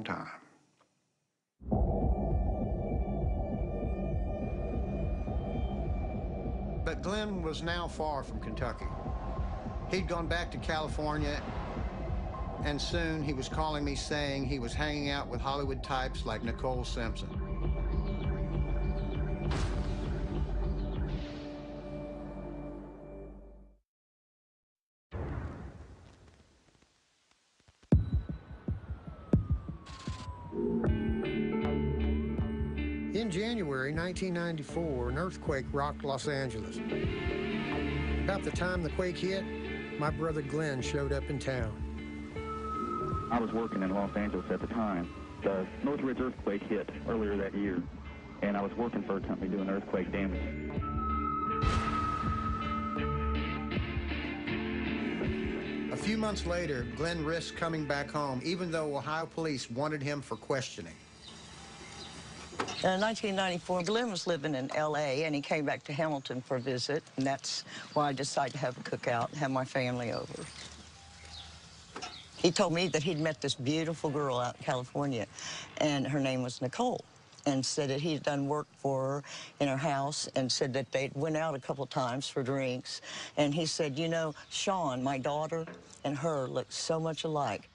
long time. But Glenn was now far from Kentucky. He'd gone back to California, and soon he was calling me saying he was hanging out with Hollywood types like Nicole Simpson. In January 1994, an earthquake rocked Los Angeles. About the time the quake hit, my brother Glenn showed up in town. I was working in Los Angeles at the time. The Northridge earthquake hit earlier that year, and I was working for a company doing earthquake damage. A few months later, Glenn risked coming back home, even though Ohio police wanted him for questioning. In 1994, Glenn was living in L.A., and he came back to Hamilton for a visit, and that's why I decided to have a cookout and have my family over. He told me that he'd met this beautiful girl out in California, and her name was Nicole, and said that he'd done work for her in her house, and said that they went out a couple times for drinks. And he said, you know, Sean, my daughter, and her look so much alike.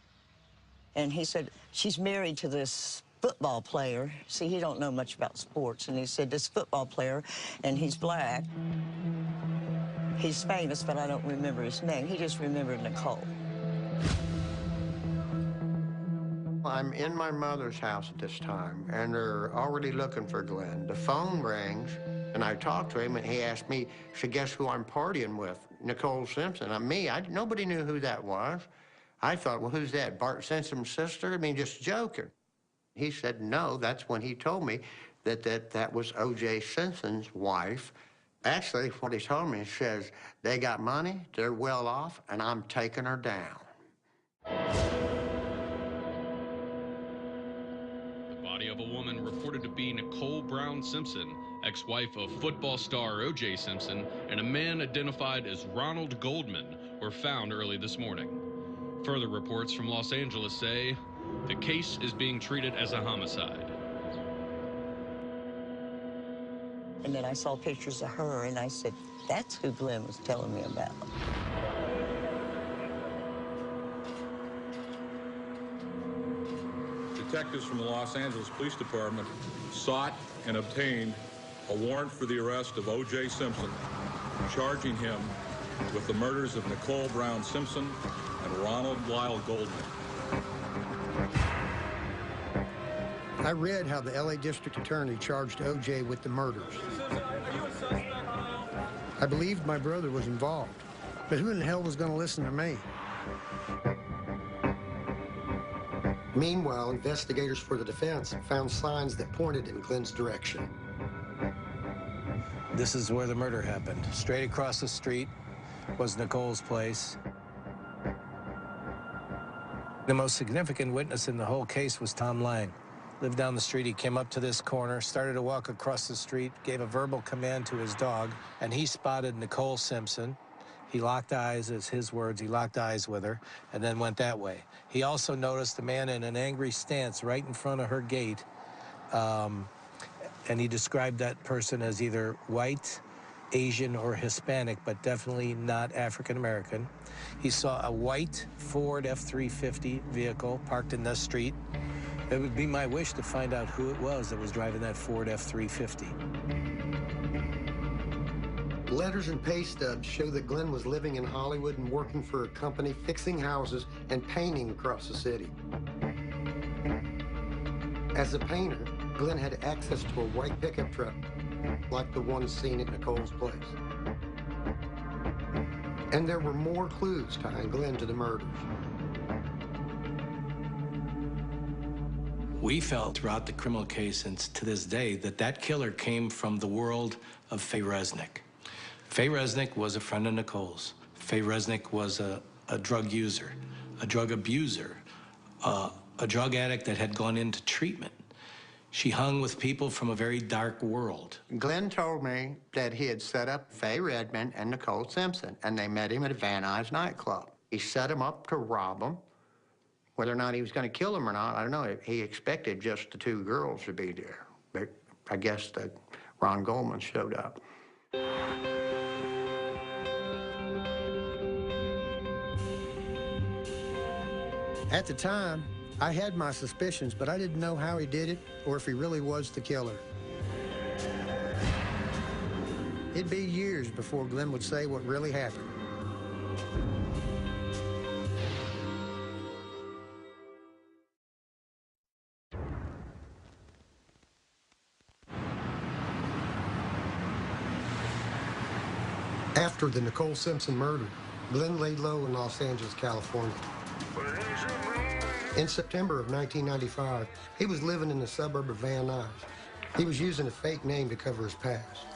And he said, she's married to this football player. See, he don't know much about sports. And he said, this football player, and he's black. He's famous, but I don't remember his name. He just remembered Nicole. I'm in my mother's house at this time, and they're already looking for Glenn. The phone rings, and I talked to him, and he asked me, so guess who I'm partying with? Nicole Simpson. Nobody knew who that was. I thought, well, who's that, Bart Simpson's sister? I mean, just joking. He said no. That's when he told me that was O.J. Simpson's wife. Actually, what he told me, he says, they got money, they're well off, and I'm taking her down. The body of a woman reported to be Nicole Brown Simpson, ex-wife of football star O.J. Simpson, and a man identified as Ronald Goldman were found early this morning. Further reports from Los Angeles say the case is being treated as a homicide. And then I saw pictures of her, and I said, that's who Glenn was telling me about. Detectives from the Los Angeles Police Department sought and obtained a warrant for the arrest of O.J. Simpson, charging him with the murders of Nicole Brown Simpson and Ronald Lyle Goldman. I read how the L.A. District Attorney charged O.J. with the murders. I believed my brother was involved, but who in the hell was going to listen to me? Meanwhile, investigators for the defense found signs that pointed in Glenn's direction. This is where the murder happened. Straight across the street was Nicole's place. The most significant witness in the whole case was Tom Lang. Lived down the street. He came up to this corner, started to walk across the street, gave a verbal command to his dog, and he spotted Nicole Simpson. He locked eyes, as his words, he locked eyes with her, and then went that way. He also noticed a man in an angry stance right in front of her gate, and he described that person as either white, Asian, or Hispanic, but definitely not African-American. He saw a white Ford F-350 vehicle parked in the street. It would be my wish to find out who it was that was driving that Ford F-350. Letters and pay stubs show that Glenn was living in Hollywood and working for a company fixing houses and painting across the city. As a painter, Glenn had access to a white pickup truck, like the one seen at Nicole's place. And there were more clues tying Glenn to the murders. We felt throughout the criminal case and to this day that that killer came from the world of Faye Resnick. Faye Resnick was a friend of Nicole's. Faye Resnick was a drug user, a drug abuser, a drug addict that had gone into treatment. She hung with people from a very dark world. Glenn told me that he had set up Faye Redmond and Nicole Simpson, and they met him at a Van Nuys nightclub. He set him up to rob them. Whether or not he was going to kill them or not, I don't know. He expected just the two girls to be there. But I guess that Ron Goldman showed up. At the time, I had my suspicions, but I didn't know how he did it or if he really was the killer. It'd be years before Glenn would say what really happened. After the Nicole Simpson murder, Glenn laid low in Los Angeles, California. In September of 1995, he was living in the suburb of Van Nuys. He was using a fake name to cover his past.